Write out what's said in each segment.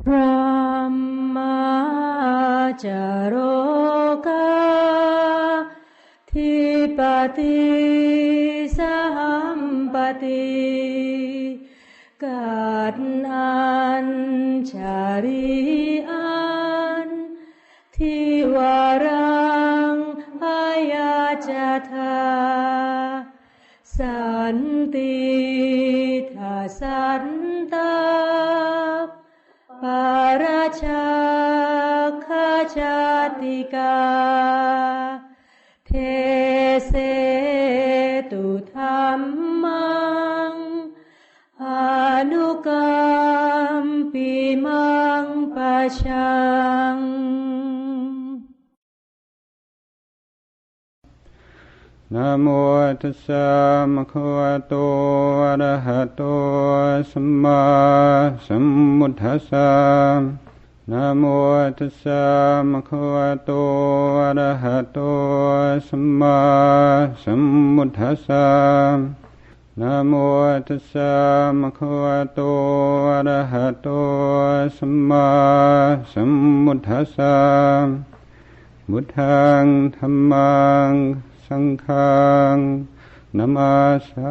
พระมจโรกาทิปติสหัมปติกัดอัญชาริอันทิวารังอายาจทาสันติทัสสันตาปาราชาคาจาติกาเทเสตุธัมมังอนุกัมปิมังปัชชังนะโมตัสสะภะคะวะโตอะระหะโตสัมมาสัมพุทธัสสะนะโมตัสสะภะคะวะโตอะระหะโตสัมมาสัมพุทธัสสะนะโมตัสสะภะคะวะโตอะระหะโตสัมมาสัมพุทธัสสะพุทธังธัมมังสังฆังนะมาสา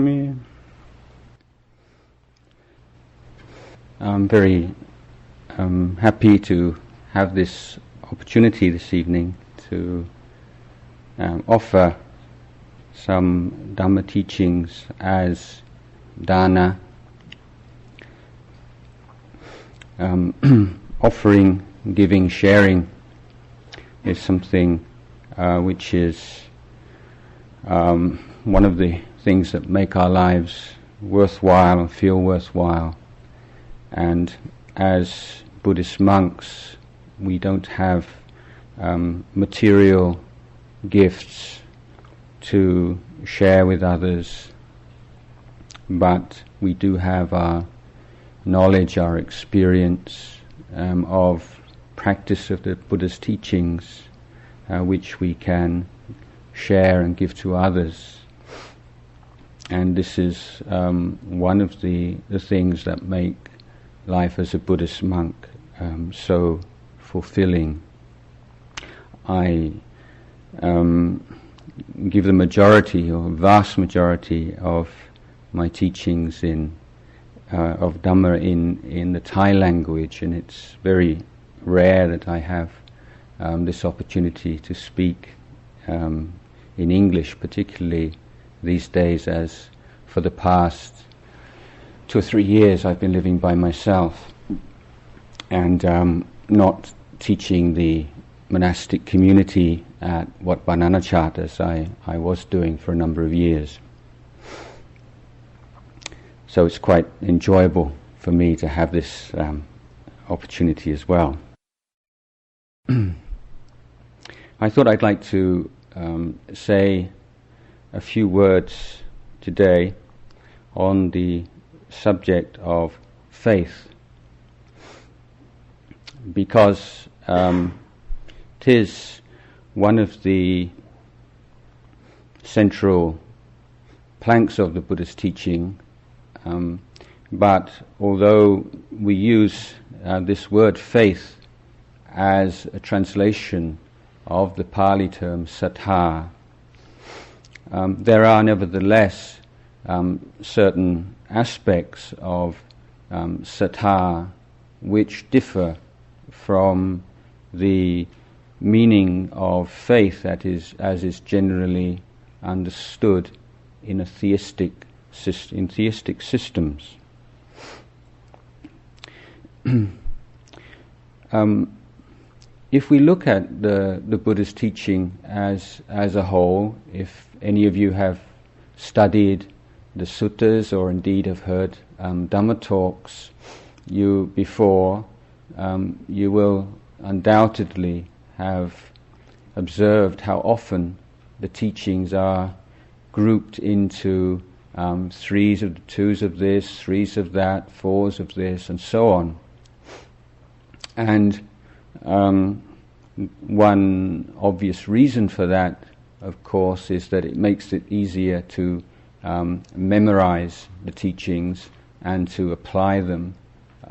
มิ I'm very happy to have this opportunity this evening to offer some Dhamma teachings as dana, offering, giving, sharing is something which is one of the things that make our lives worthwhile and feel worthwhile. And as Buddhist monks, we don't have material gifts to share with others, but we do have our knowledge, our experience of practice of the Buddha's teachings, which we can share and give to others. And this is one of the things that make life as a Buddhist monk so fulfilling. I give the majority or vast majority of my teachings of Dhamma in the Thai language, and it's very rare that I have this opportunity to speak in English, particularly these days, as for the past 2 or 3 years I've been living by myself and not teaching the monastic community at Wat Bananachat as I was doing for a number of years. So it's quite enjoyable for me to have this opportunity as well. I thought I'd like to say a few words today on the subject of faith, because it is one of the central planks of the Buddhist teaching, but although we use this word faith as a translation of the Pali term sattha, there are nevertheless certain aspects of sattha which differ from the meaning of faith that is as is generally understood in theistic systems. If we look at the Buddha's teaching as a whole, if any of you have studied the suttas or indeed have heard Dhamma talks before, you will undoubtedly have observed how often the teachings are grouped into threes of the twos of this, threes of that, fours of this, and so on. And one obvious reason for that, of course, is that it makes it easier to memorize the teachings and to apply them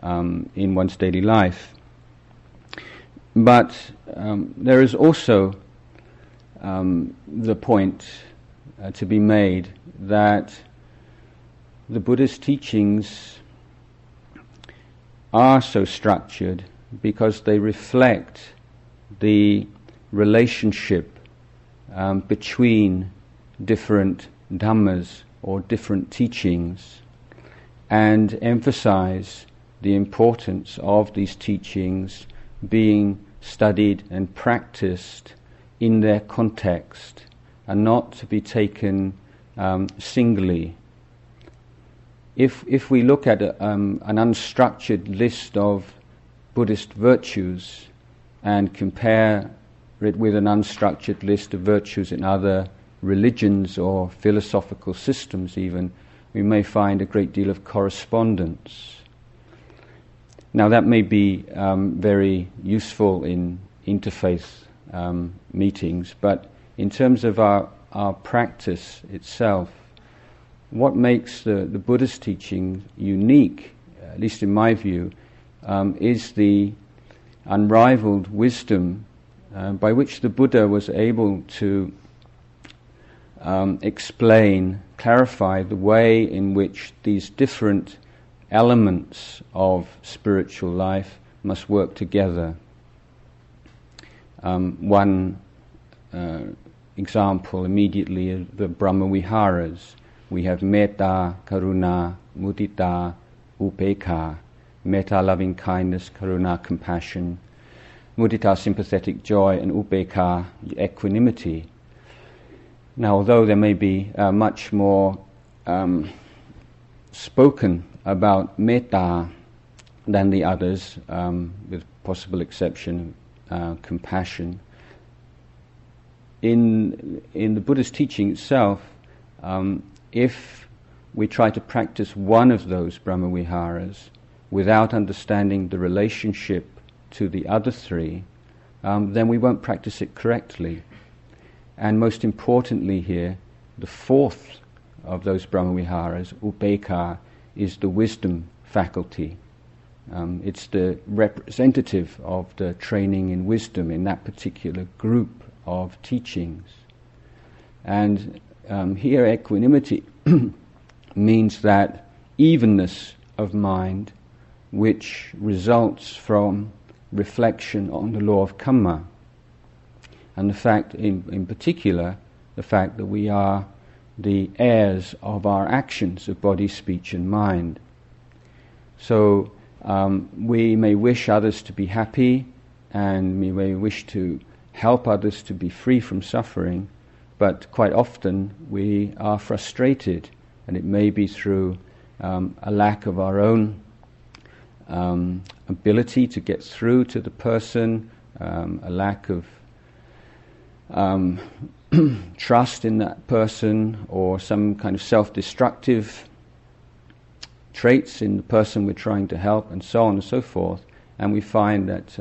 in one's daily life. But there is also the point to be made that the Buddha's teachings are so structured because they reflect the relationship between different dhammas or different teachings, and emphasize the importance of these teachings being studied and practiced in their context and not to be taken singly. If we look at an unstructured list of Buddhist virtues and compare it with an unstructured list of virtues in other religions or philosophical systems even, we may find a great deal of correspondence. Now that may be very useful in interfaith meetings, but in terms of our practice itself, what makes the Buddhist teaching unique, at least in my view, is the unrivaled wisdom by which the Buddha was able to explain, clarify the way in which these different elements of spiritual life must work together. One example immediately is the Brahma Viharas. We have metta, karuna, mudita, upekkha. Metta, loving kindness; karuna, compassion; mudita, sympathetic joy; and upekkha, equanimity. Now, although there may be much more spoken about metta than the others, with possible exception of compassion, in the Buddhist teaching itself, if we try to practice one of those Brahma Viharas without understanding the relationship to the other three, then we won't practice it correctly. And most importantly here, the fourth of those Brahma Viharas, upekkha, is the wisdom faculty. It's the representative of the training in wisdom in that particular group of teachings. And here equanimity means that evenness of mind which results from reflection on the law of karma, and the fact, in particular, the fact that we are the heirs of our actions of body, speech and mind. So we may wish others to be happy, and we may wish to help others to be free from suffering, but quite often we are frustrated, and it may be through a lack of our own ability to get through to the person, a lack of trust in that person, or some kind of self-destructive traits in the person we're trying to help, and so on and so forth. And we find that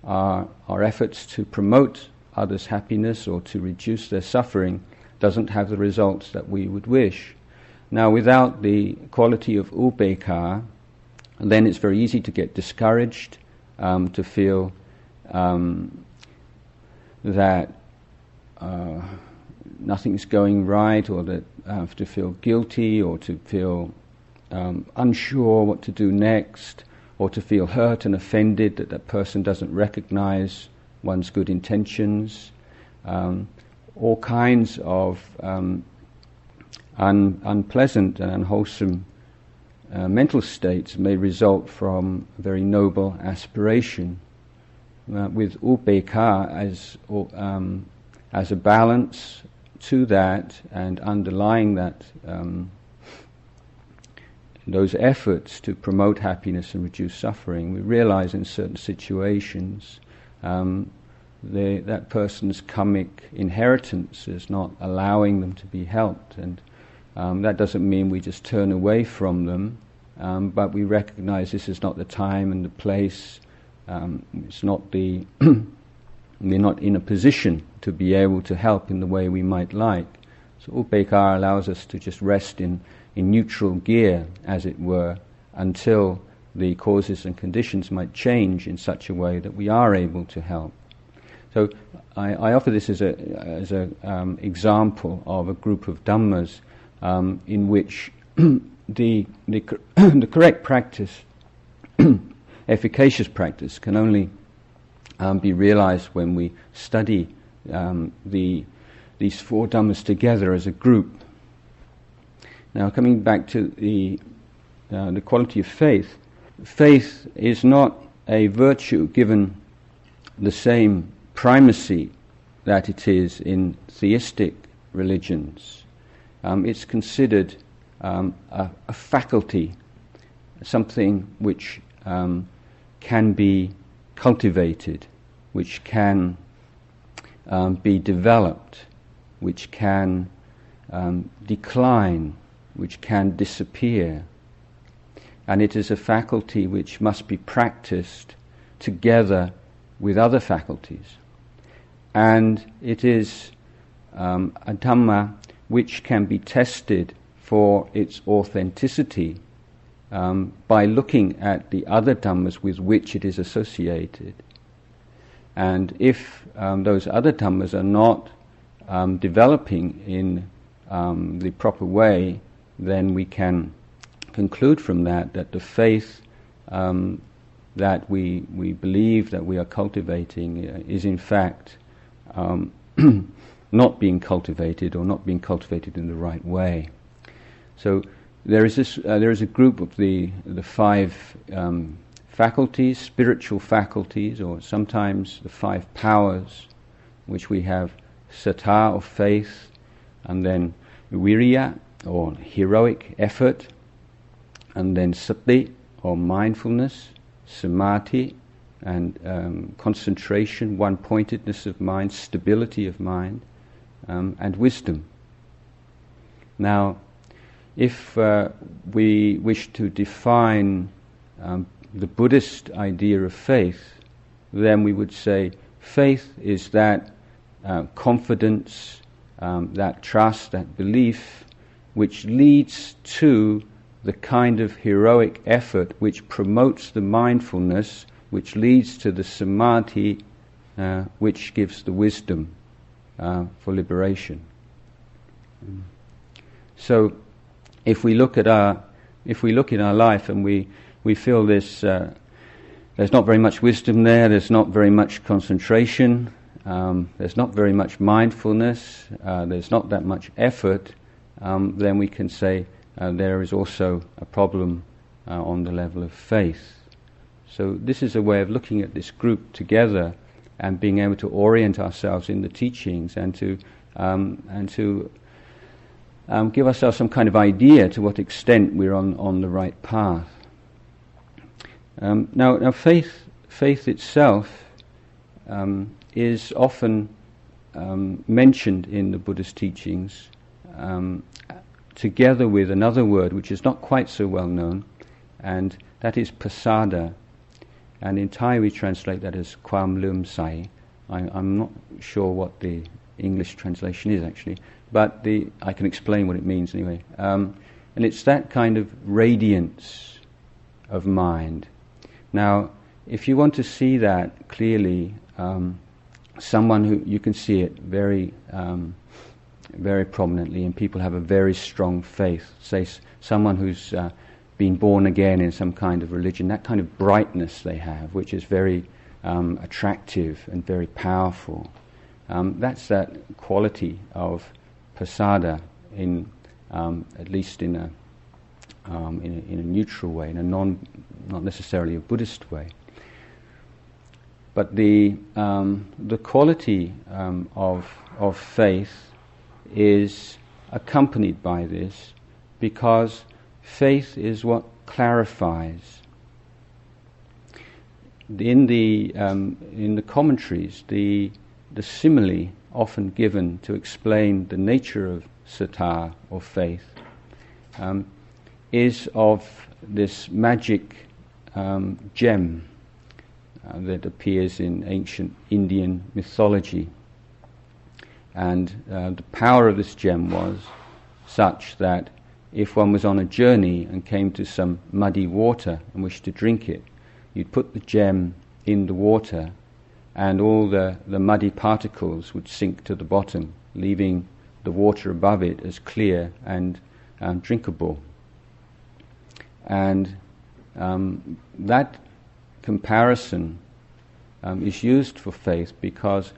our efforts to promote others' happiness or to reduce their suffering doesn't have the results that we would wish. Now, without the quality of upekkha, then it's very easy to get discouraged, to feel that nothing's going right, or that to feel guilty, or to feel unsure what to do next, or to feel hurt and offended that that person doesn't recognize one's good intentions. All kinds of unpleasant and unwholesome mental states may result from a very noble aspiration. With upekkha as a balance to that, and underlying that, those efforts to promote happiness and reduce suffering, we realize in certain situations that person's karmic inheritance is not allowing them to be helped, and that doesn't mean we just turn away from them, but we recognize this is not the time and the place. It's not the we're not in a position to be able to help in the way we might like. So upekkha allows us to just rest in neutral gear, as it were, until the causes and conditions might change in such a way that we are able to help. So I offer this as a example of a group of Dhammas in which the correct practice, efficacious practice, can only be realized when we study these four Dhammas together as a group. Now, coming back to the quality of faith, faith is not a virtue given the same primacy that it is in theistic religions. It's considered a faculty, something which can be cultivated, which can be developed, which can decline, which can disappear. And it is a faculty which must be practiced together with other faculties. And it is a Dhamma which can be tested for its authenticity by looking at the other Dhammas with which it is associated. And if those other Dhammas are not developing in the proper way, then we can conclude from that the faith that we believe that we are cultivating is in fact not being cultivated, or not being cultivated in the right way. So there is a group of the five faculties, spiritual faculties, or sometimes the five powers, which we have sattha, or faith, and then virya, or heroic effort, and then sati, or mindfulness, samadhi, and concentration, one-pointedness of mind, stability of mind, and wisdom. Now, if we wish to define the Buddhist idea of faith, then we would say faith is that confidence, that trust, that belief, which leads to the kind of heroic effort which promotes the mindfulness, which leads to the samadhi, which gives the wisdom for liberation. So, if we look at our life and we feel there's not very much wisdom there's not very much concentration, there's not very much mindfulness, there's not that much effort, then we can say there is also a problem on the level of faith. So this is a way of looking at this group together and being able to orient ourselves in the teachings and to give ourselves some kind of idea to what extent we're on the right path. Now faith itself is often mentioned in the Buddhist teachings together with another word which is not quite so well known, and that is pasada. And in Thai we translate that as kwam lum sai. I'm not sure what the English translation is actually, but I can explain what it means anyway. And it's that kind of radiance of mind. Now, if you want to see that clearly, someone who you can see it very prominently, and people have a very strong faith. Say someone who's been born again in some kind of religion, that kind of brightness they have, which is very attractive and very powerful. That's that quality of pasada, at least in a neutral way, in a not necessarily a Buddhist way. But the quality of faith is accompanied by this, because faith is what clarifies. In the commentaries, the simile often given to explain the nature of sattha, or faith, is of this magic gem that appears in ancient Indian mythology. And the power of this gem was such that if one was on a journey and came to some muddy water and wished to drink it, you'd put the gem in the water and all the muddy particles would sink to the bottom, leaving the water above it as clear and drinkable. And that comparison is used for faith because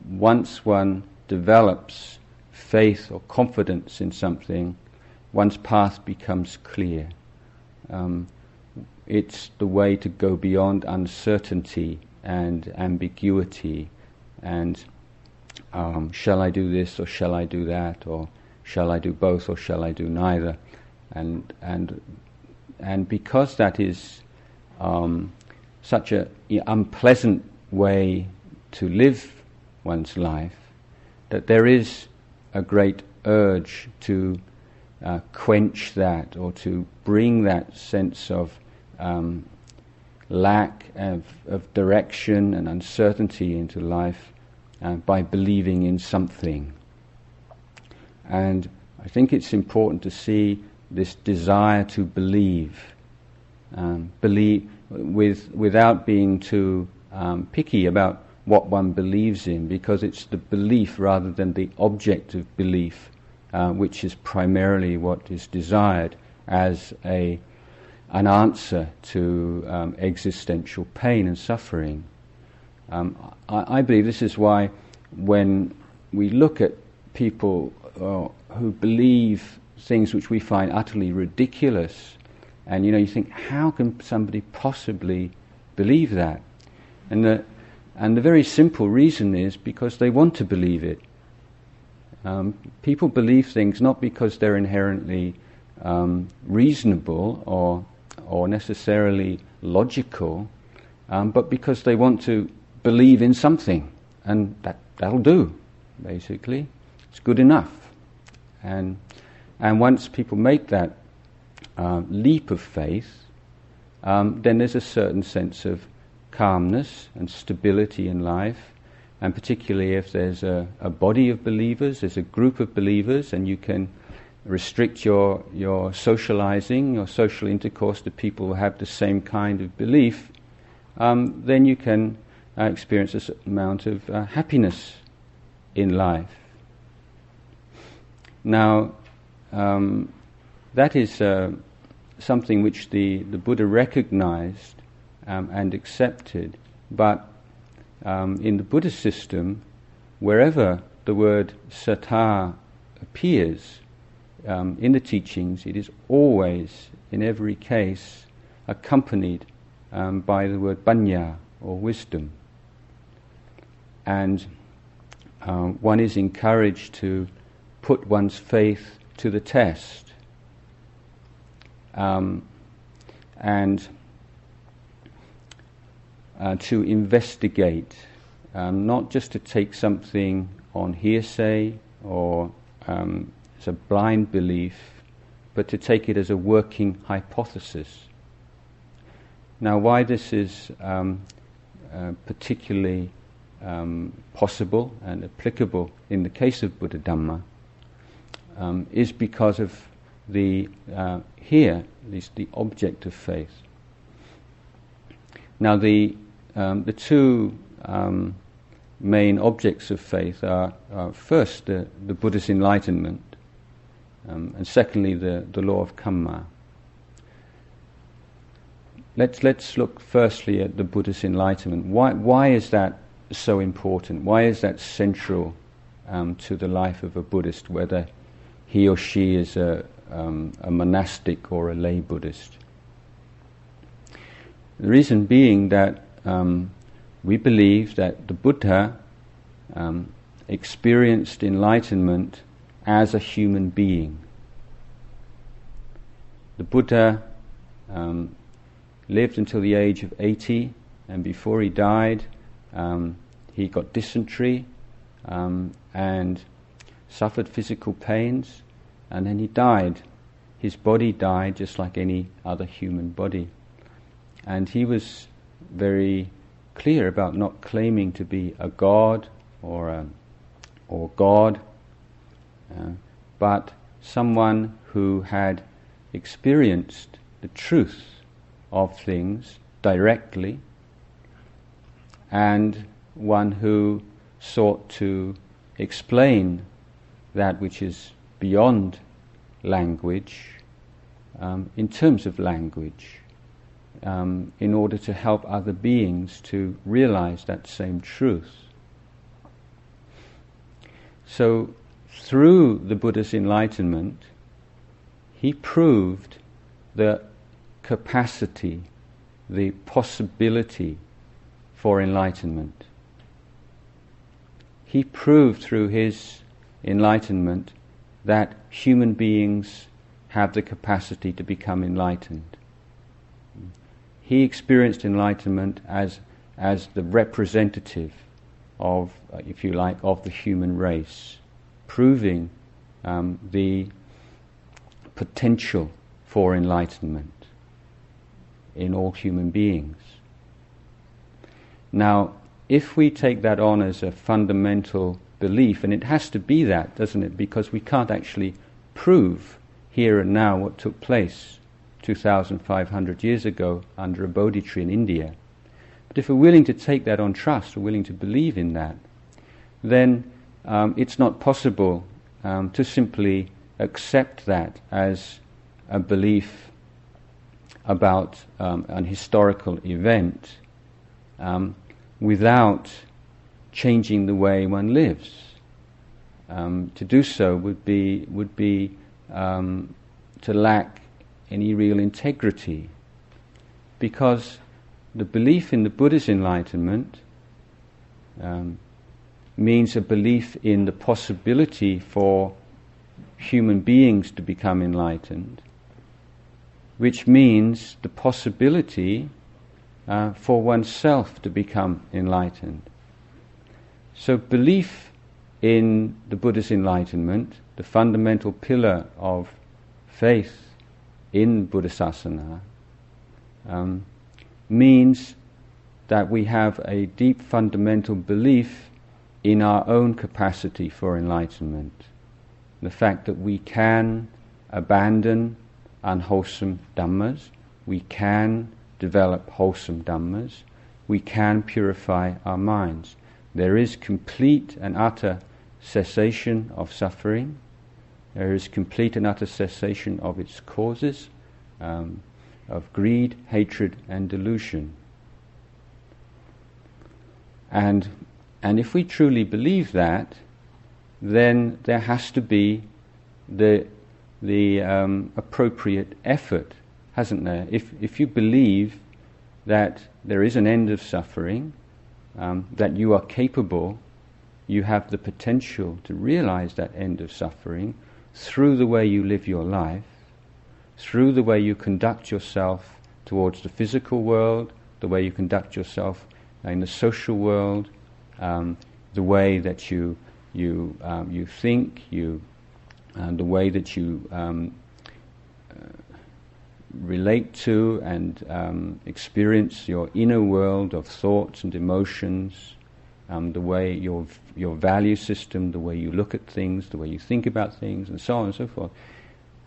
once one develops faith or confidence in something, one's path becomes clear. It's the way to go beyond uncertainty and ambiguity and shall I do this or shall I do that, or shall I do both or shall I do neither, and because that is such an unpleasant way to live one's life, that there is a great urge to quench that or to bring that sense of lack of direction and uncertainty into life by believing in something. And I think it's important to see this desire to believe without being too picky about what one believes in, because it's the belief rather than the object of belief which is primarily what is desired as an answer to existential pain and suffering. I believe this is why when we look at people who believe things which we find utterly ridiculous, and you think, how can somebody possibly believe that? And the very simple reason is because they want to believe it. People believe things not because they're inherently reasonable or necessarily logical, but because they want to believe in something, and that'll do, basically. It's good enough. And once people make that leap of faith, then there's a certain sense of calmness and stability in life, and particularly if there's a body of believers, there's a group of believers, and you can restrict your socializing, your social intercourse to people who have the same kind of belief, then you can experience a certain amount of happiness in life. Now, that is something which the Buddha recognized and accepted, but in the Buddhist system, wherever the word sattha appears in the teachings, it is always, in every case, accompanied by the word panya, or wisdom. And one is encouraged to put one's faith to the test, and to investigate, not just to take something on hearsay or as a blind belief, but to take it as a working hypothesis. Now, why this is particularly possible and applicable in the case of Buddha Dhamma is because of here, at least the object of faith. Now, the two main objects of faith are first the Buddha's enlightenment, and secondly the law of karma. Let's look firstly at the Buddha's enlightenment. Why is that so important? Why is that central to the life of a Buddhist, whether he or she is a monastic or a lay Buddhist? The reason being that we believe that the Buddha experienced enlightenment as a human being. The Buddha lived until the age of 80, and before he died, he got dysentery and suffered physical pains, and then he died. His body died just like any other human body. And he was very clear about not claiming to be a god or God, but someone who had experienced the truth of things directly, and one who sought to explain that which is beyond language in terms of language, in order to help other beings to realize that same truth. So, through the Buddha's enlightenment, he proved the capacity, the possibility for enlightenment. He proved through his enlightenment that human beings have the capacity to become enlightened. He experienced enlightenment as the representative of, if you like, of the human race, proving the potential for enlightenment in all human beings. Now, if we take that on as a fundamental belief, and it has to be that, doesn't it? Because we can't actually prove here and now what took place 2,500 years ago under a Bodhi tree in India. But if we're willing to take that on trust, we're willing to believe in that, then it's not possible to simply accept that as a belief about an historical event without changing the way one lives. To do so would be to lack any real integrity, because the belief in the Buddha's enlightenment means a belief in the possibility for human beings to become enlightened, which means the possibility for oneself to become enlightened. So belief in the Buddha's enlightenment, the fundamental pillar of faith in Buddhasasana, means that we have a deep fundamental belief in our own capacity for enlightenment. The fact that we can abandon unwholesome dhammas, we can develop wholesome dhammas, we can purify our minds. There is complete and utter cessation of suffering. There is complete and utter cessation of its causes, of greed, hatred and delusion. And if we truly believe that, then there has to be the appropriate effort, hasn't there? If you believe that there is an end of suffering, that you are capable, you have the potential to realize that end of suffering through the way you live your life, through the way you conduct yourself towards the physical world, the way you conduct yourself in the social world, the way that you think, the way that you relate to and experience your inner world of thoughts and emotions, the way your value system, the way you look at things, the way you think about things, and so on and so forth.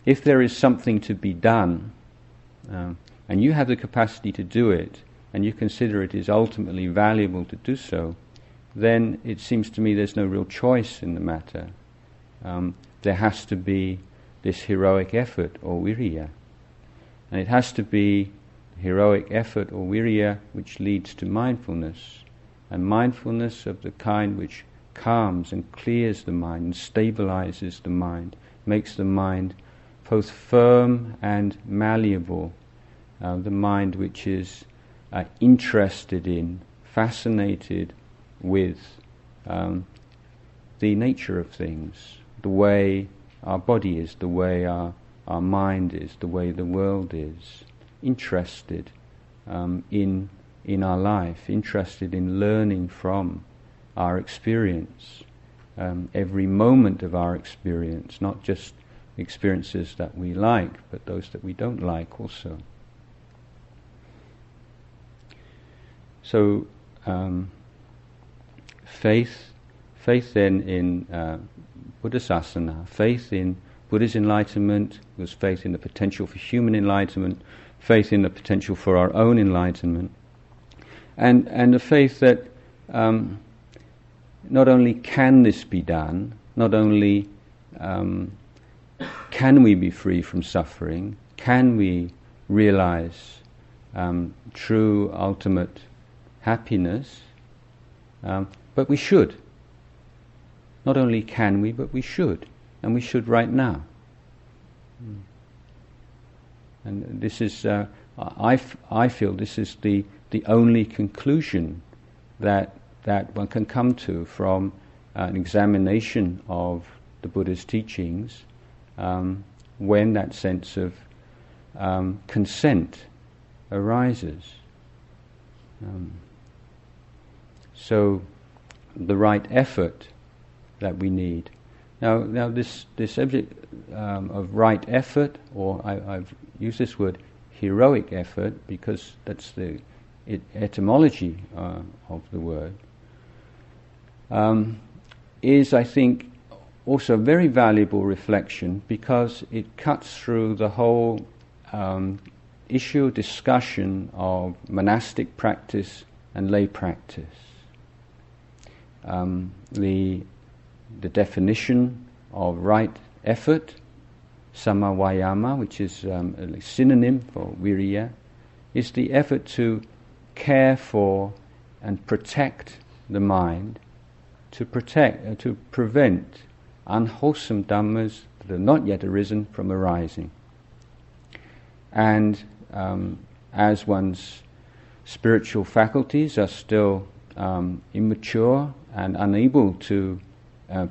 If there is something to be done, and you have the capacity to do it, and you consider it is ultimately valuable to do so, then it seems to me there's no real choice in the matter. There has to be this heroic effort or viriya. And it has to be heroic effort or viriya which leads to mindfulness, and mindfulness of the kind which calms and clears the mind and stabilizes the mind, makes the mind both firm and malleable, the mind which is interested in, fascinated with the nature of things, the way our body is, the way our mind is, the way the world is, interested in our life, interested in learning from our experience, every moment of our experience, not just experiences that we like, but those that we don't like also. So faith then in Buddhasasana, faith in Buddha's enlightenment, it was faith in the potential for human enlightenment, faith in the potential for our own enlightenment, and the faith that not only can this be done, not only can we be free from suffering, can we realize true ultimate happiness, but we should. Not only can we, but we should, and we should right now. And this is, I feel this is the only conclusion that one can come to from an examination of the Buddha's teachings, when that sense of consent arises. So the right effort that we need. Now this subject of right effort, or I've used this word heroic effort because that's the etymology of the word, is, I think, also a very valuable reflection because it cuts through the whole issue, discussion of monastic practice and lay practice. The definition of right effort, samma vayama, which is a synonym for viriya, is the effort to care for and protect the mind, to prevent unwholesome dhammas that have not yet arisen from arising. And as one's spiritual faculties are still immature and unable to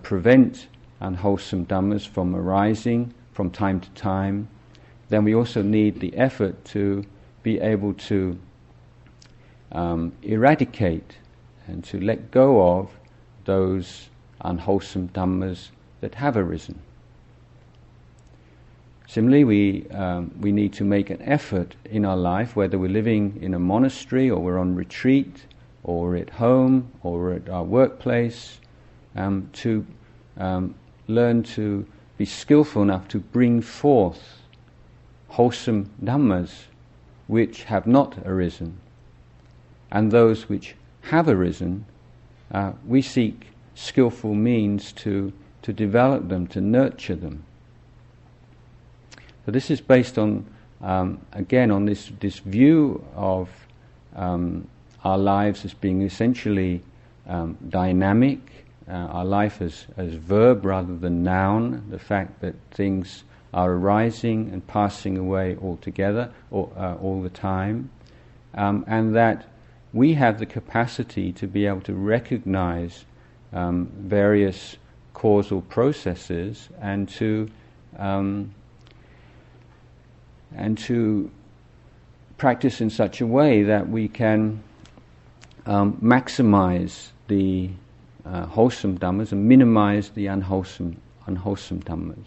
prevent unwholesome dhammas from arising from time to time, then we also need the effort to be able to eradicate and to let go of those unwholesome dhammas that have arisen. Similarly, we need to make an effort in our life, whether we're living in a monastery or we're on retreat or at home or at our workplace, to learn to be skillful enough to bring forth wholesome dhammas which have not arisen, and those which have arisen, we seek skillful means to develop them, to nurture them. So this is based on, again, on this view of our lives as being essentially dynamic, our life as verb rather than noun, the fact that things are arising and passing away altogether, all the time, and that we have the capacity to be able to recognize various causal processes and to practice in such a way that we can maximize the wholesome dhammas and minimize the unwholesome dhammas.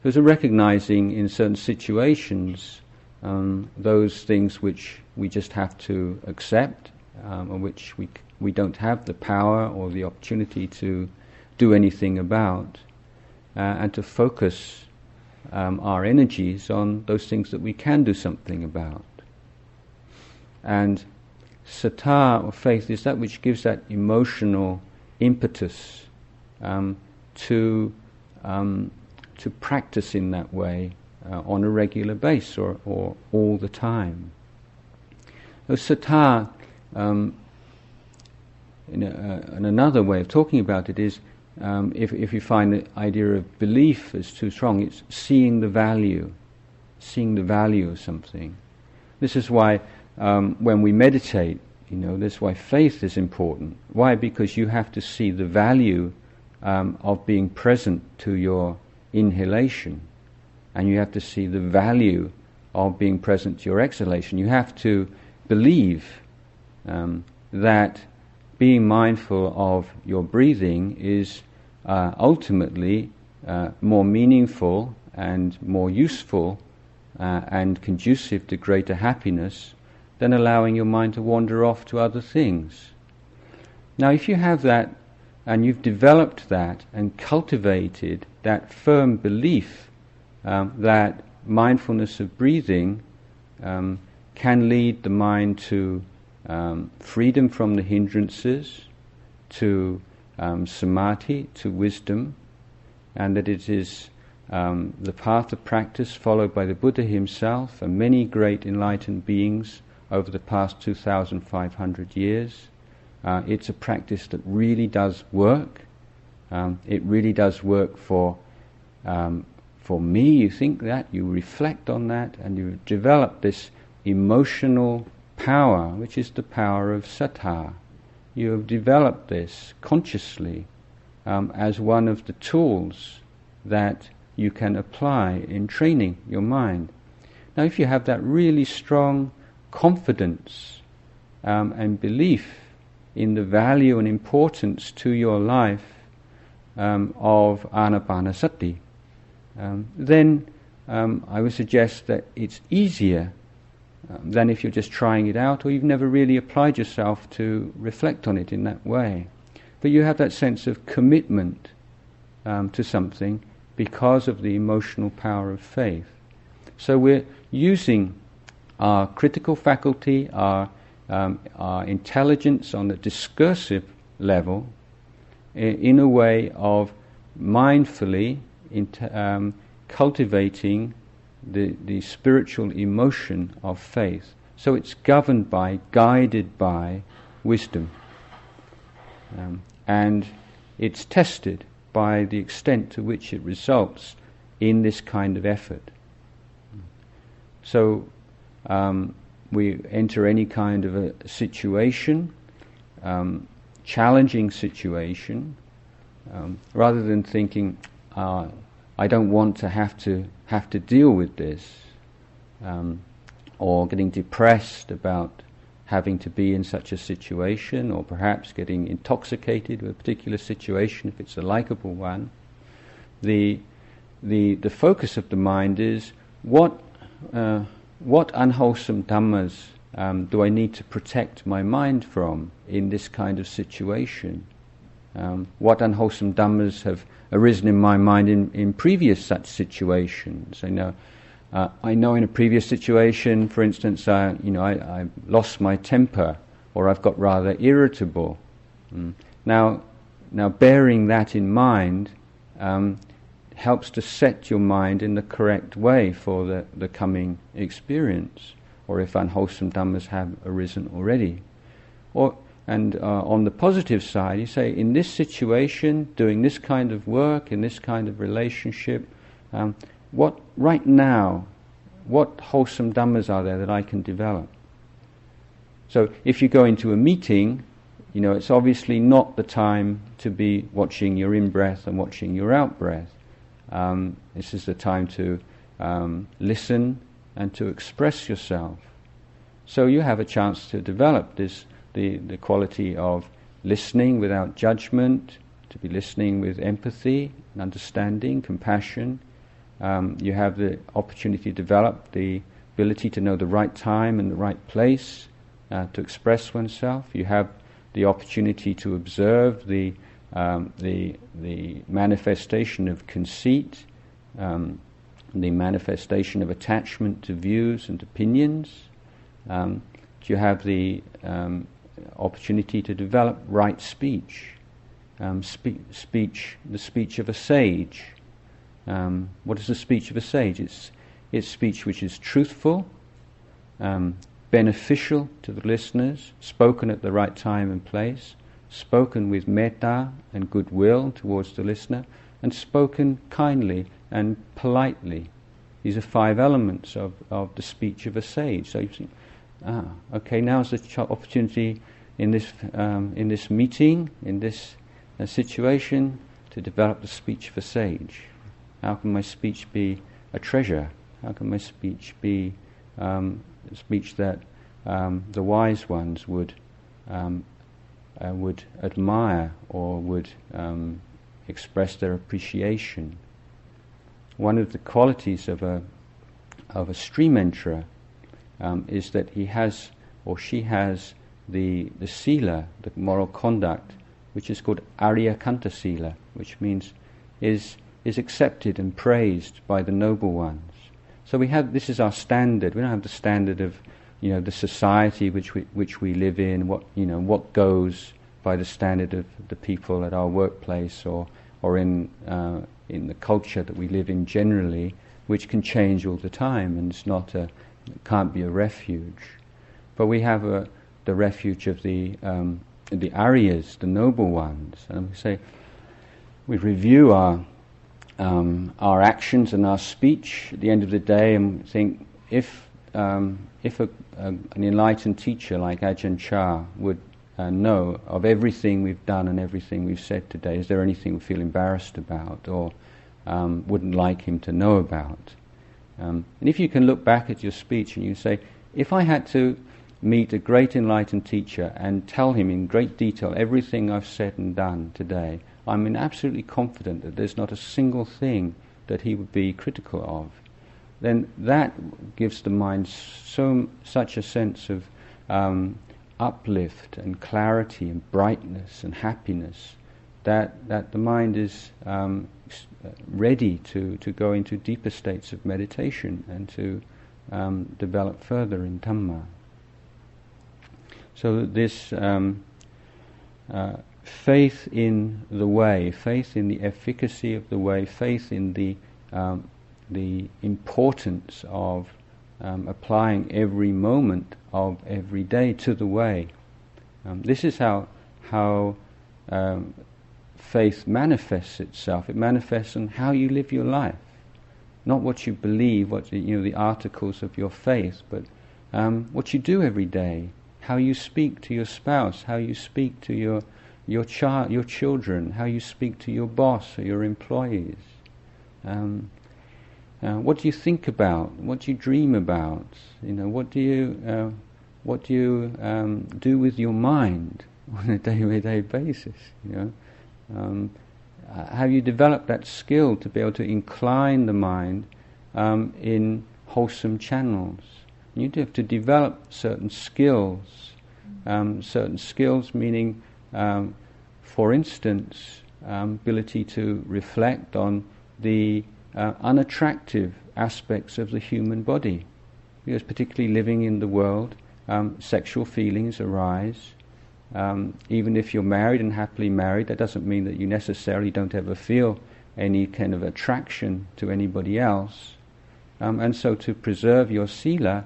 There's a recognizing in certain situations those things which we just have to accept, or which we don't have the power or the opportunity to do anything about, and to focus our energies on those things that we can do something about. And saddha, or faith, is that which gives that emotional impetus to practice in that way on a regular basis or all the time. So saddha, in another way of talking about it, is if you find the idea of belief is too strong, it's seeing the value of something. This is why when we meditate, that's why faith is important. Why? Because you have to see the value of being present to your inhalation, and you have to see the value of being present to your exhalation. You have to believe that being mindful of your breathing is ultimately more meaningful and more useful and conducive to greater happiness than allowing your mind to wander off to other things. Now, if you have that, and you've developed that and cultivated that firm belief that mindfulness of breathing can lead the mind to freedom from the hindrances, to samadhi, to wisdom, and that it is the path of practice followed by the Buddha himself and many great enlightened beings over the past 2,500 years. It's a practice that really does work. It really does work for me. You think that, you reflect on that, and you develop this emotional power, which is the power of saddha. You have developed this consciously as one of the tools that you can apply in training your mind. Now, if you have that really strong confidence and belief in the value and importance to your life of anapanasati, then I would suggest that it's easier than if you're just trying it out or you've never really applied yourself to reflect on it in that way. But you have that sense of commitment to something because of the emotional power of faith. So we're using our critical faculty, our intelligence on the discursive level in a way of mindfully cultivating the spiritual emotion of faith. So it's governed by, guided by wisdom. And it's tested by the extent to which it results in this kind of effort. So we enter any kind of a situation, challenging situation, rather than thinking, I don't want to have to deal with this, or getting depressed about having to be in such a situation, or perhaps getting intoxicated with a particular situation if it's a likable one. The focus of the mind is what unwholesome dhammas do I need to protect my mind from in this kind of situation? What unwholesome dhammas have arisen in my mind in previous such situations? I know in a previous situation, for instance, I lost my temper, or I've got rather irritable. Now bearing that in mind helps to set your mind in the correct way for the coming experience, or if unwholesome dhammas have arisen already. On the positive side, you say, in this situation, doing this kind of work, in this kind of relationship, what wholesome dhammas are there that I can develop? So if you go into a meeting, it's obviously not the time to be watching your in-breath and watching your out-breath. This is the time to listen and to express yourself. So you have a chance to develop the quality of listening without judgment, to be listening with empathy and understanding, compassion. You have the opportunity to develop the ability to know the right time and the right place to express oneself. You have the opportunity to observe the manifestation of conceit, the manifestation of attachment to views and opinions. You have the opportunity to develop right speech, the speech of a sage. What is the speech of a sage? It's speech which is truthful, beneficial to the listeners, spoken at the right time and place, spoken with metta and goodwill towards the listener, and spoken kindly and politely. These are 5 elements of the speech of a sage. So you think, okay, now's the opportunity in this meeting, in this situation, to develop the speech of a sage. How can my speech be a treasure? How can my speech be a speech that the wise ones would admire or would express their appreciation? One of the qualities of a stream enterer is that he has or she has the sila, the moral conduct, which is called Arya Kanta Sila, which means is is accepted and praised by the noble ones. So this is our standard. We don't have the standard of, the society which we live in, what goes by the standard of the people at our workplace or in the culture that we live in generally, which can change all the time, and it can't be a refuge. But we have the refuge of the Aryas, the noble ones, and we review our actions and our speech at the end of the day, and think if an enlightened teacher like Ajahn would know of everything we've done and everything we've said today, is there anything we feel embarrassed about or wouldn't like him to know about? And if you can look back at your speech and you say, if I had to meet a great enlightened teacher and tell him in great detail everything I've said and done today, I'm absolutely confident that there's not a single thing that he would be critical of. Then that gives the mind such a sense of uplift and clarity and brightness and happiness that the mind is ready to go into deeper states of meditation and to develop further in Dhamma. So this faith in the way, faith in the efficacy of the way, faith in the importance of applying every moment of every day to the way. This is how faith manifests itself. It manifests in how you live your life, not what you believe, the articles of your faith, but what you do every day, how you speak to your spouse, how you speak to your children, how you speak to your boss or your employees. What do you think about? What do you dream about? What do you do with your mind on a day-by-day basis? Have you developed that skill to be able to incline the mind in wholesome channels? You have to develop certain skills. Certain skills meaning, for instance, ability to reflect on the unattractive aspects of the human body, because particularly living in the world, sexual feelings arise. Even if you're married and happily married, that doesn't mean that you necessarily don't ever feel any kind of attraction to anybody else. And so to preserve your sila,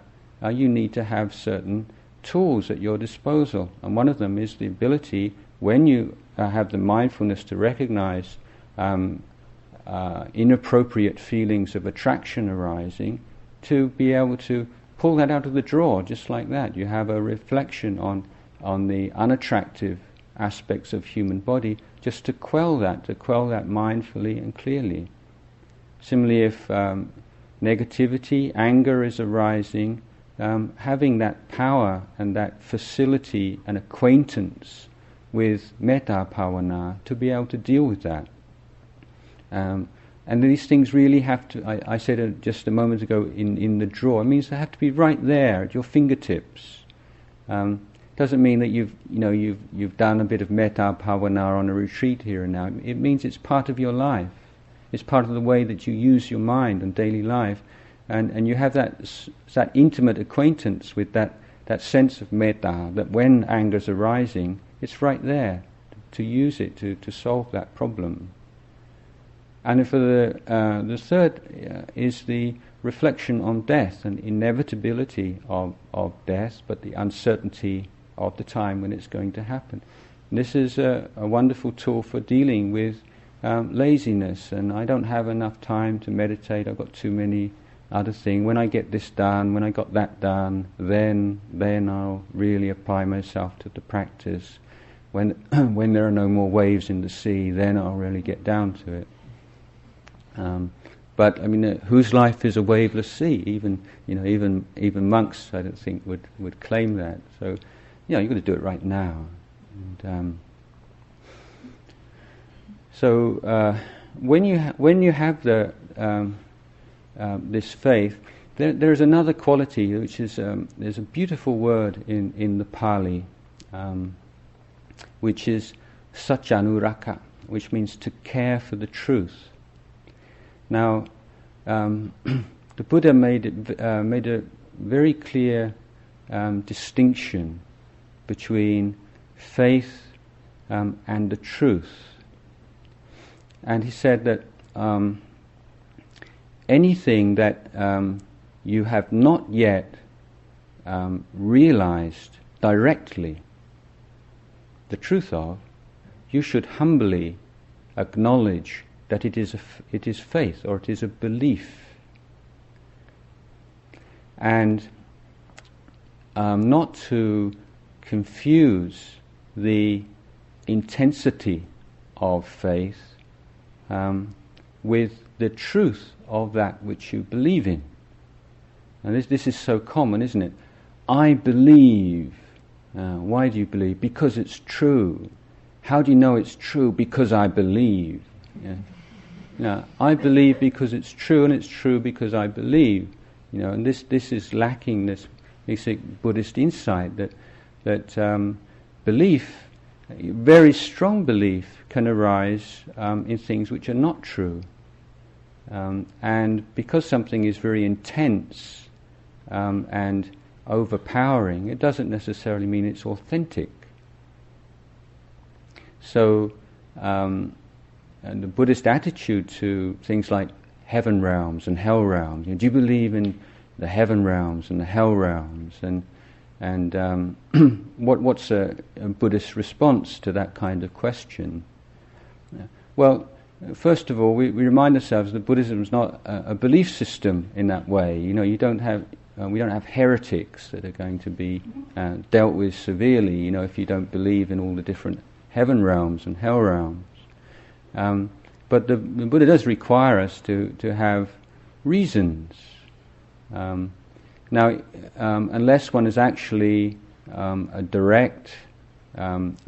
you need to have certain tools at your disposal. And one of them is the ability, when you have the mindfulness to recognize inappropriate feelings of attraction arising, to be able to pull that out of the drawer just like that. You have a reflection on the unattractive aspects of human body, just to quell that mindfully and clearly. Similarly, if negativity, anger is arising, having that power and that facility and acquaintance with metta bhavana to be able to deal with that. And these things really have to, I said just a moment ago, in the drawer. It means they have to be right there at your fingertips. Doesn't mean that you've done a bit of metta bhavana on a retreat here and now. It means it's part of your life. It's part of the way that you use your mind in daily life, and you have that intimate acquaintance with that sense of metta, that when anger's arising, it's right there to use it to solve that problem. And for the third is the reflection on death and inevitability of death, but the uncertainty of the time when it's going to happen. And this is a wonderful tool for dealing with laziness, and I don't have enough time to meditate, I've got too many other things. When I get this done, when I got that done, then I'll really apply myself to the practice. When there are no more waves in the sea, then I'll really get down to it. But I mean, whose life is a waveless sea? Even monks, I don't think would claim that. So, you've got to do it right now. And, when you have the this faith, there is another quality which is there's a beautiful word in the Pali, which is satyanuraka, which means to care for the truth. Now, the Buddha made a very clear distinction between faith and the truth. And he said that anything that you have not yet realized directly the truth of, you should humbly acknowledge that it is faith, or it is a belief. And not to confuse the intensity of faith with the truth of that which you believe in. And this is so common, isn't it? I believe. Why do you believe? Because it's true. How do you know it's true? Because I believe. I believe because it's true, and it's true because I believe. And this is lacking this basic Buddhist insight that belief, very strong belief, can arise in things which are not true. And because something is very intense and overpowering, it doesn't necessarily mean it's authentic. So, and the Buddhist attitude to things like heaven realms and hell realms. Do you believe in the heaven realms and the hell realms? And what's a Buddhist response to that kind of question? Well, first of all, we remind ourselves that Buddhism is not a belief system in that way. You don't have we don't have heretics that are going to be dealt with severely. If you don't believe in all the different heaven realms and hell realms. But the Buddha does require us to have reasons. Now, unless one is actually a direct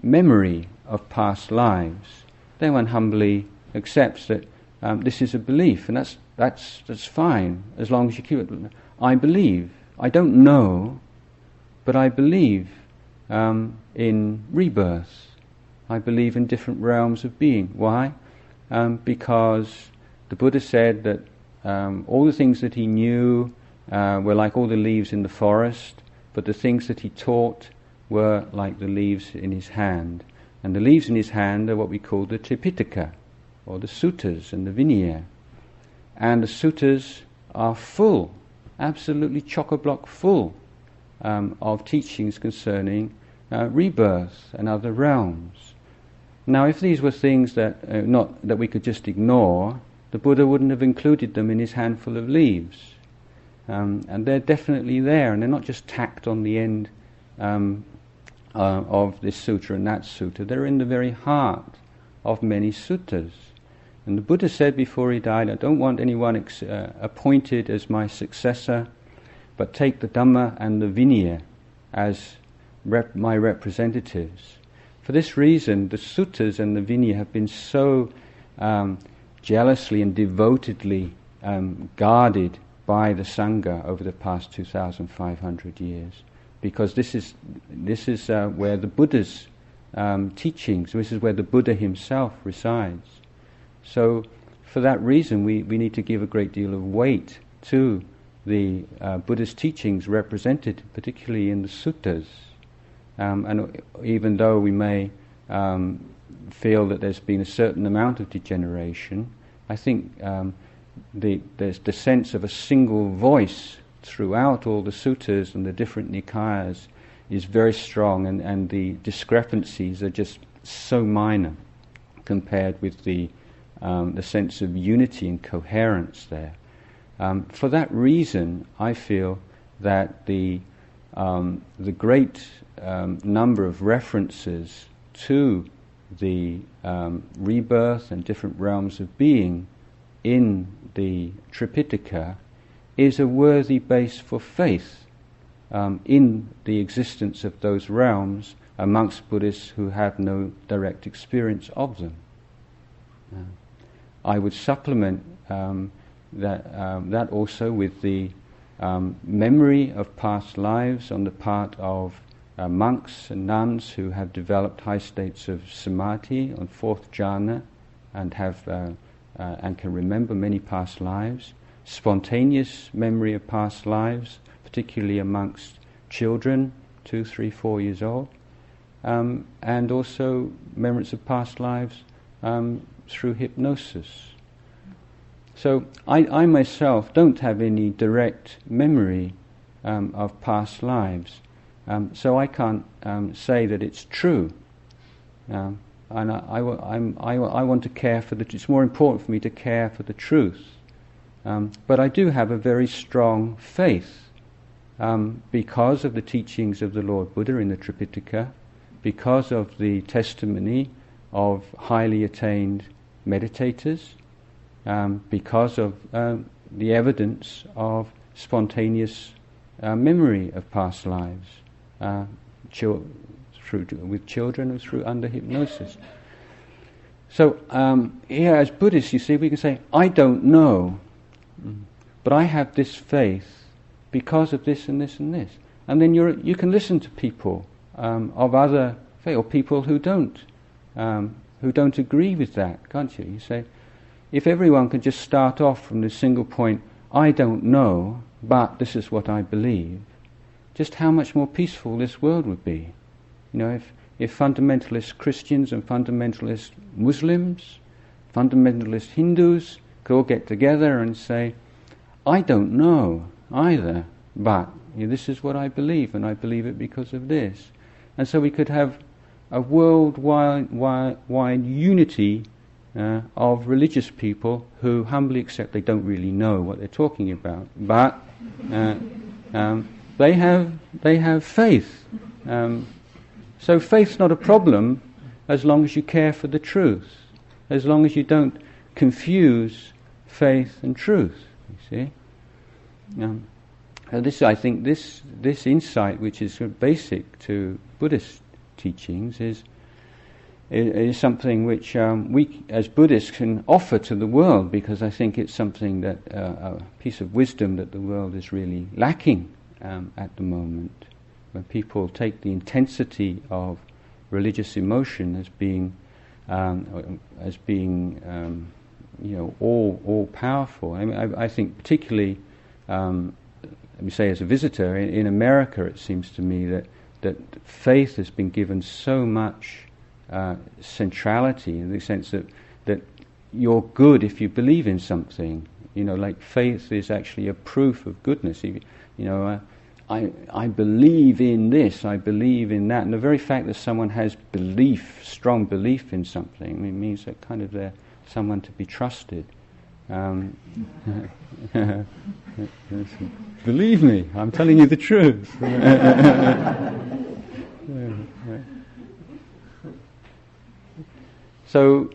memory of past lives, then one humbly accepts that this is a belief, and that's fine as long as you keep it. I believe. I don't know, but I believe in rebirth. I believe in different realms of being. Why? Because the Buddha said that all the things that he knew were like all the leaves in the forest, but the things that he taught were like the leaves in his hand. And the leaves in his hand are what we call the Tripitaka, or the suttas and the Vinaya. And the suttas are full, absolutely chock-a-block full of teachings concerning rebirth and other realms. Now, if these were things that that we could just ignore, the Buddha wouldn't have included them in his handful of leaves. And they're definitely there, and they're not just tacked on the end of this sutra and that sutta. They're in the very heart of many suttas. And the Buddha said before he died, I don't want anyone appointed as my successor, but take the Dhamma and the Vinaya as my representatives. For this reason, the suttas and the Vinaya have been so jealously and devotedly guarded by the Sangha over the past 2,500 years, because this is where the Buddha's teachings, this is where the Buddha himself resides. So, for that reason, we need to give a great deal of weight to the Buddha's teachings represented, particularly in the suttas. And even though we may feel that there's been a certain amount of degeneration, I think there's the sense of a single voice throughout all the suttas and the different nikayas is very strong, and the discrepancies are just so minor compared with the sense of unity and coherence there. For that reason, I feel that the great number of references to the rebirth and different realms of being in the Tripitaka is a worthy base for faith in the existence of those realms amongst Buddhists who have no direct experience of them. I would supplement that also with the memory of past lives on the part of monks and nuns who have developed high states of samadhi on fourth jhana and have and can remember many past lives, spontaneous memory of past lives, particularly amongst children, 2, 3, 4 years old, and also memories of past lives through hypnosis. So I myself don't have any direct memory of past lives, so I can't say that it's true. And I want to care for it's more important for me to care for the truth. But I do have a very strong faith because of the teachings of the Lord Buddha in the Tripitaka, because of the testimony of highly attained meditators, because of the evidence of spontaneous memory of past lives with children and through under hypnosis. So here as Buddhists, you see, we can say, I don't know, but I have this faith because of this and this and this. And then you can listen to people of other faith, or people who don't agree with that, can't you? You say, if everyone could just start off from this single point, I don't know, but this is what I believe, just how much more peaceful this world would be. You know, if fundamentalist Christians and fundamentalist Muslims, fundamentalist Hindus could all get together and say, I don't know either, but this is what I believe, and I believe it because of this. And so we could have a worldwide unity of religious people who humbly accept they don't really know what they're talking about, but they have faith. So faith's not a problem as long as you care for the truth, as long as you don't confuse faith and truth. You see. I think this insight, which is sort of basic to Buddhist teachings, is something which we as Buddhists can offer to the world, because I think it's something that a piece of wisdom that the world is really lacking at the moment, when people take the intensity of religious emotion as being all powerful. I mean, I think particularly, let me say, as a visitor in America, it seems to me that faith has been given so much centrality, in the sense that you're good if you believe in something. You know, like faith is actually a proof of goodness. I believe in this, I believe in that, and the very fact that someone has strong belief in something, it means that kind of they're someone to be trusted. Believe me, I'm telling you the truth. So,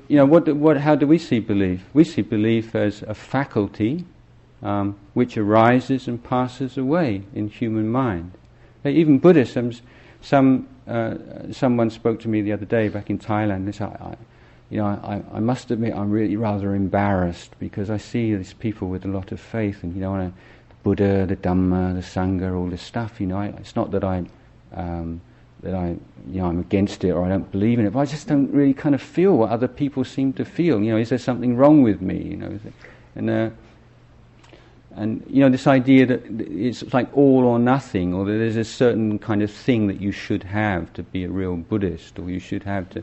how do we see belief? We see belief as a faculty which arises and passes away in human mind. Even Buddhism, someone spoke to me the other day back in Thailand. They said, I must admit I'm really rather embarrassed because I see these people with a lot of faith, and the Buddha, the Dhamma, the Sangha, all this stuff. It's not that I'm against it or I don't believe in it, but I just don't really kind of feel what other people seem to feel. Is there something wrong with me? And this idea that it's like all or nothing, or that there's a certain kind of thing that you should have to be a real Buddhist, or you should have to.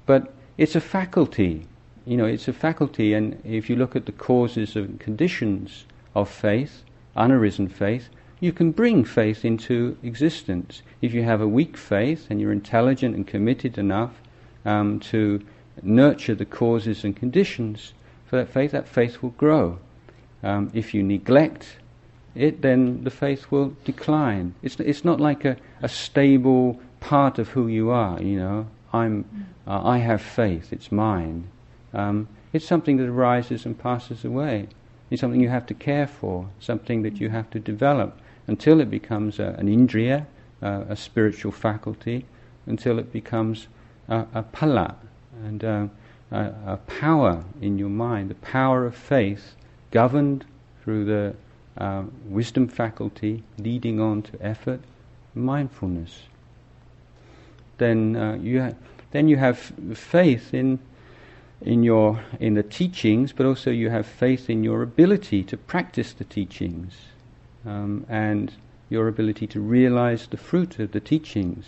But it's a faculty, it's a faculty, and if you look at the causes and conditions of faith, unarisen faith, you can bring faith into existence. If you have a weak faith and you're intelligent and committed enough to nurture the causes and conditions for that faith will grow. If you neglect it, then the faith will decline. It's not like a stable part of who you are. I have faith. It's mine. It's something that arises and passes away. It's something you have to care for. Something that you have to develop until it becomes an indriya, a spiritual faculty, until it becomes a pala and a power in your mind, the power of faith, governed through the wisdom faculty, leading on to effort, mindfulness. Then you have faith in in the teachings, but also you have faith in your ability to practice the teachings, and your ability to realize the fruit of the teachings.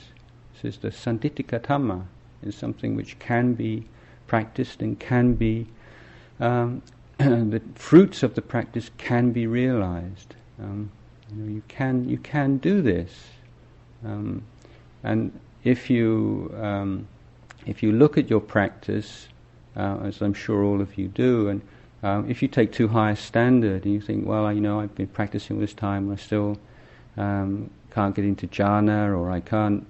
This is the Sandittika Dhamma, is something which can be practiced and can be the fruits of the practice can be realized. You can do this, and if you look at your practice, as I'm sure all of you do, and if you take too high a standard and you think, well, I've been practicing all this time, I still can't get into jhana, or I can't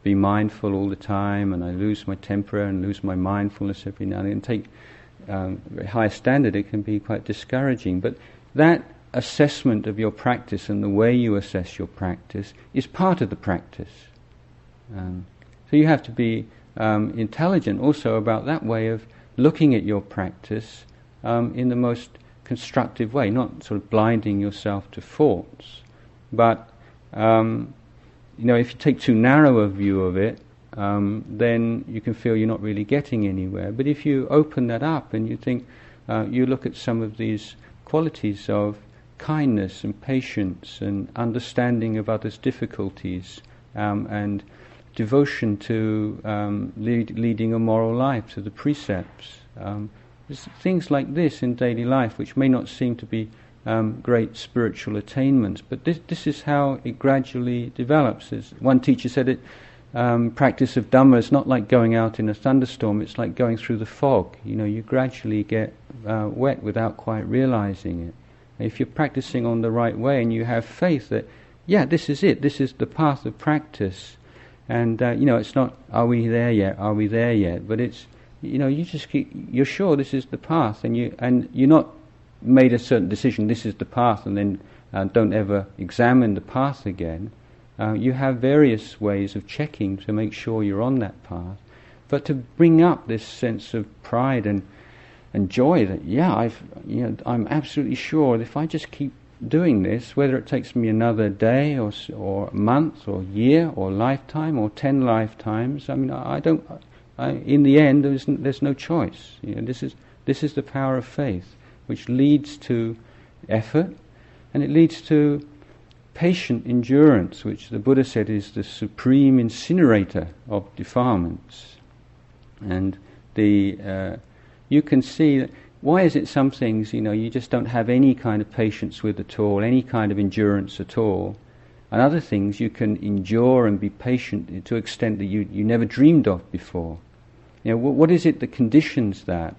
be mindful all the time, and I lose my temper and lose my mindfulness every now and then, take a very high standard, it can be quite discouraging. But that assessment of your practice and the way you assess your practice is part of the practice. So you have to be intelligent also about that way of looking at your practice in the most constructive way, not sort of blinding yourself to faults. But if you take too narrow a view of it, then you can feel you're not really getting anywhere. But if you open that up and you think, you look at some of these qualities of kindness and patience and understanding of others' difficulties, and devotion to leading a moral life, to the precepts. There's things like this in daily life which may not seem to be great spiritual attainments, but this is how it gradually develops. As one teacher said it, practice of Dhamma is not like going out in a thunderstorm, it's like going through the fog. You gradually get wet without quite realizing it. If you're practicing on the right way and you have faith that, this is it, this is the path of practice, and it's not, are we there yet, but it's, you just you're sure this is the path, and you're not made a certain decision, this is the path, and then don't ever examine the path again. You have various ways of checking to make sure you're on that path, but to bring up this sense of pride and joy that I'm absolutely sure that if I just keep doing this, whether it takes me another day or month or year or lifetime or 10 lifetimes, in the end there's no choice. This is the power of faith, which leads to effort, and it leads to patient endurance, which the Buddha said is the supreme incinerator of defilements. And you can see that, why is it some things you just don't have any kind of patience with at all, any kind of endurance at all, and other things you can endure and be patient to an extent that you never dreamed of before. What is it that conditions that?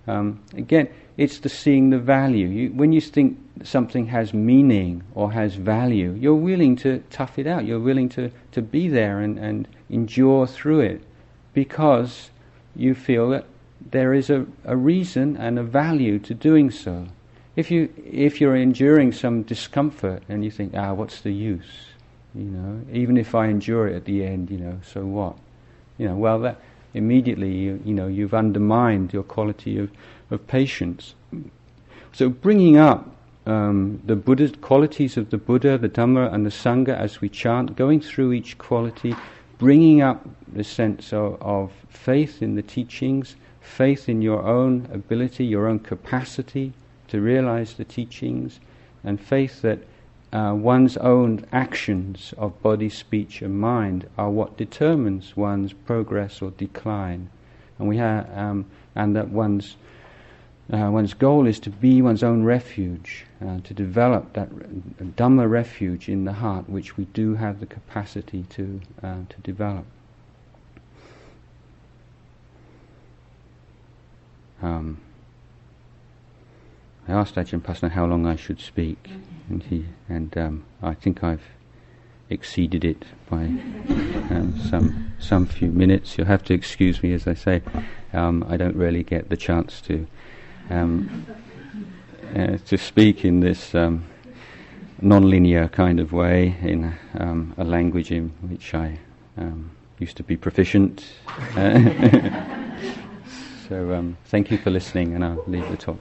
Again, it's the seeing the value. When you think something has meaning or has value, you're willing to tough it out. You're willing to be there and endure through it, because you feel that there is a reason and a value to doing so. If you're enduring some discomfort and you think, what's the use? Even if I endure it at the end, so what? Well, that immediately you've undermined your quality of patience. So bringing up the Buddha's qualities of the Buddha, the Dhamma and the Sangha as we chant, going through each quality, bringing up the sense of faith in the teachings, faith in your own ability, your own capacity to realize the teachings, and faith that one's own actions of body, speech and mind are what determines one's progress or decline. And we have, and that one's goal is to be one's own refuge, to develop that Dhamma refuge in the heart, which we do have the capacity to develop. I asked Ajahn Pasna how long I should speak, and I think I've exceeded it by some few minutes. You'll have to excuse me, as I say. I don't really get the chance to speak in this non-linear kind of way, in a language in which I used to be proficient. So thank you for listening, and I'll leave the talk.